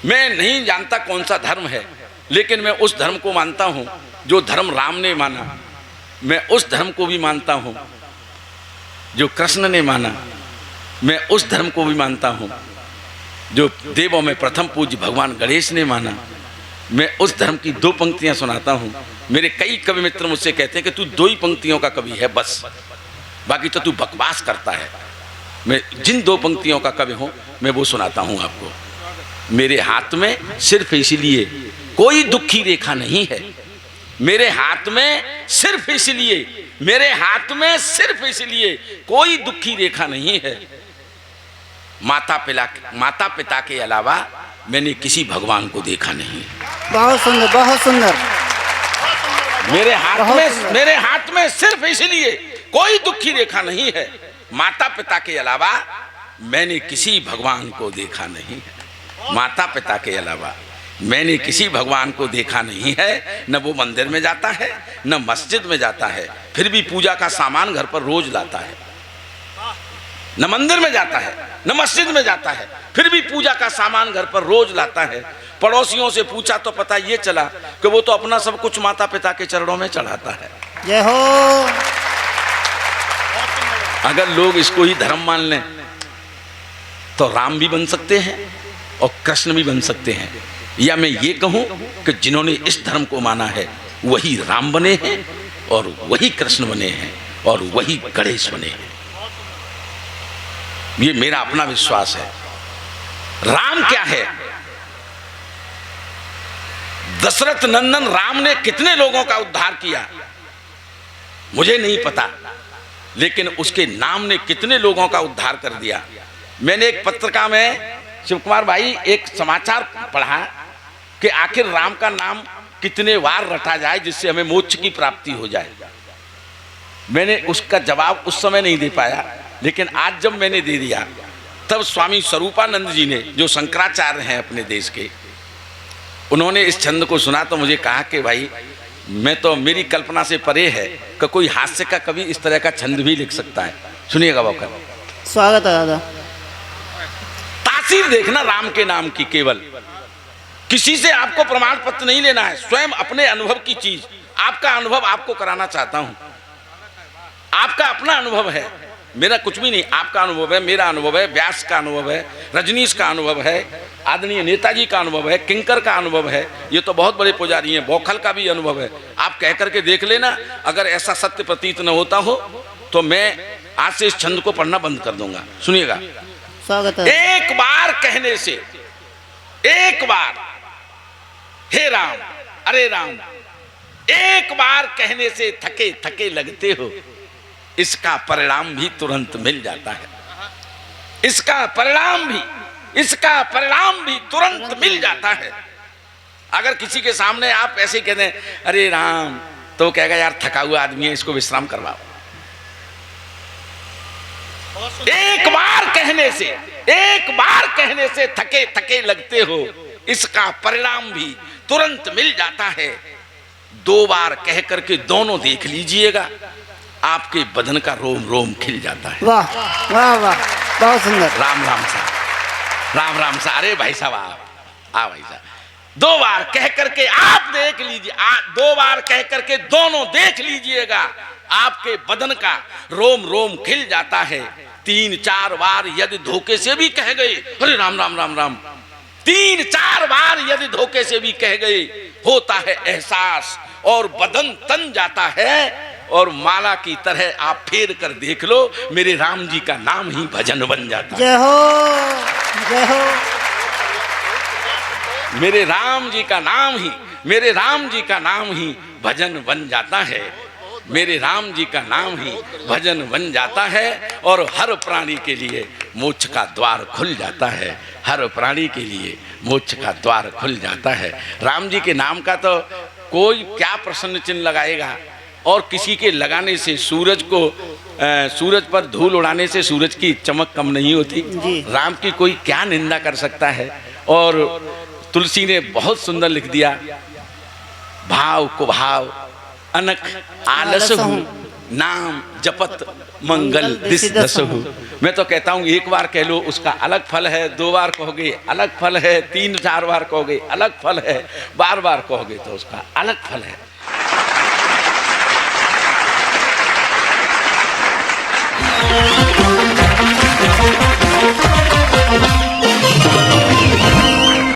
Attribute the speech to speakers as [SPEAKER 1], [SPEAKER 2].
[SPEAKER 1] मैं नहीं जानता कौन सा धर्म है, लेकिन मैं उस धर्म को मानता हूं जो धर्म राम ने माना। मैं उस धर्म को भी मानता हूं जो कृष्ण ने माना। मैं उस धर्म को भी मानता हूं जो देवों में प्रथम पूज्य भगवान गणेश ने माना। मैं उस धर्म की दो पंक्तियां सुनाता हूं। मेरे कई कवि मित्र मुझसे कहते हैं कि तू दो ही पंक्तियों का कवि है बस, बाकी तो तू बकवास करता है। मैं जिन दो पंक्तियों का कवि हूं मैं वो सुनाता हूं आपको। मेरे हाथ में सिर्फ इसलिए कोई दुखी रेखा नहीं है, मेरे हाथ में सिर्फ इसलिए, मेरे हाथ में सिर्फ इसलिए कोई दुखी रेखा नहीं है। माता पिता के अलावा मैंने किसी भगवान को देखा नहीं।
[SPEAKER 2] बहुत सुंदर, बहुत सुंदर।
[SPEAKER 1] मेरे हाथ में सिर्फ इसलिए कोई दुखी रेखा नहीं है। माता पिता के अलावा मैंने किसी भगवान को देखा नहीं है। माता पिता के अलावा मैंने किसी भगवान को देखा नहीं है। न वो मंदिर में जाता है न मस्जिद में जाता है, फिर भी पूजा का सामान घर पर रोज लाता है। न मंदिर में जाता है न मस्जिद में जाता है, फिर भी पूजा का सामान घर पर रोज लाता है। पड़ोसियों से पूछा तो पता ये चला कि वो तो अपना सब कुछ माता पिता के चरणों में चढ़ाता है।
[SPEAKER 2] जय हो।
[SPEAKER 1] अगर लोग इसको ही धर्म मान लें तो राम भी बन सकते हैं और कृष्ण भी बन सकते हैं। या मैं ये कहूं कि जिन्होंने इस धर्म को माना है वही राम बने हैं और वही कृष्ण बने हैं और वही गणेश बने हैं। ये मेरा अपना विश्वास है। राम क्या है? दशरथ नंदन राम ने कितने लोगों का उद्धार किया मुझे नहीं पता, लेकिन उसके नाम ने कितने लोगों का उद्धार कर दिया। मैंने एक पत्रिका में शिव कुमार भाई एक समाचार पढ़ा कि आखिर राम का नाम कितने बार रटा जाए जिससे हमें मोक्ष की प्राप्ति हो जाए। मैंने उसका जवाब उस समय नहीं दे पाया, लेकिन आज जब मैंने दे दिया तब स्वामी स्वरूपानंद जी ने, जो शंकराचार्य हैं अपने देश के, उन्होंने इस छंद को सुना तो मुझे कहा कि भाई मैं तो, मेरी कल्पना से परे है कि कोई हास्य का कवि इस तरह का छंद भी लिख सकता है। सुनिएगा वाकर।
[SPEAKER 2] स्वागत है दादा।
[SPEAKER 1] तासीर देखना राम के नाम की, केवल किसी से आपको प्रमाण पत्र नहीं लेना है, स्वयं अपने अनुभव की चीज। आपका अनुभव आपको कराना चाहता हूं। आपका अपना अनुभव है, मेरा कुछ भी नहीं। आपका अनुभव है, मेरा अनुभव है, व्यास का अनुभव है, रजनीश का अनुभव है, आदरणीय नेताजी का अनुभव है, किंकर का अनुभव है। ये तो बहुत बड़े पुजारी हैं, बौखल का भी अनुभव है। आप कह करके देख लेना। अगर ऐसा सत्य प्रतीत न होता हो तो मैं आज से इस छंद को पढ़ना बंद कर दूंगा। सुनिएगा।
[SPEAKER 2] स्वागत है।
[SPEAKER 1] एक बार कहने से, एक बार, हे राम, अरे राम, एक बार कहने से थके थके लगते हो, इसका परिणाम भी तुरंत मिल जाता है। इसका परिणाम भी तुरंत मिल जाता है। अगर किसी के सामने आप ऐसे कहते हैं अरे राम, तो वो कहेगा यार थका हुआ आदमी है, इसको विश्राम करवाओ। एक बार कहने से थके थके लगते हो, इसका परिणाम भी तुरंत मिल जाता है। दो बार कह करके दोनों देख लीजिएगा, आपके बदन का रोम रोम खिल जाता है।
[SPEAKER 2] वाह वाह वाह, बहुत सुंदर।
[SPEAKER 1] राम राम सा, राम राम सा। अरे भाई साहब आ भाई साहब, दो बार कह करके आप देख लीजिए, दो बार कह करके दोनों देख लीजिएगा, आपके बदन का रोम रोम खिल जाता है। 3-4 बार यदि धोखे से भी कह गए अरे राम राम राम राम, 3-4 बार यदि धोखे से भी कह गए, होता है एहसास और बदन तन जाता है। और माला की तरह आप फेर कर देख लो, मेरे राम जी का नाम ही भजन बन जाता है।
[SPEAKER 2] जय हो, जय हो।
[SPEAKER 1] मेरे राम जी का नाम ही, मेरे राम जी का नाम ही भजन बन जाता है। मेरे राम जी का नाम ही भजन बन जाता है। और हर प्राणी के लिए मोक्ष का द्वार खुल जाता है। हर प्राणी के लिए मोक्ष का द्वार खुल जाता है। राम जी के नाम का तो कोई क्या प्रसन्न चिन्ह लगाएगा, और किसी के लगाने से सूरज को, सूरज पर धूल उड़ाने से सूरज की चमक कम नहीं होती। राम की कोई क्या निंदा कर सकता है। और तुलसी ने बहुत सुंदर लिख दिया, भाव को भाव अनक आलस हूँ, नाम जपत मंगल दिस दसहु। मैं तो कहता हूँ एक बार कह लो उसका अलग फल है, 2 बार कहोगे अलग फल है, 3-4 बार कहोगे अलग फल है, बार बार कहोगे तो उसका अलग फल है।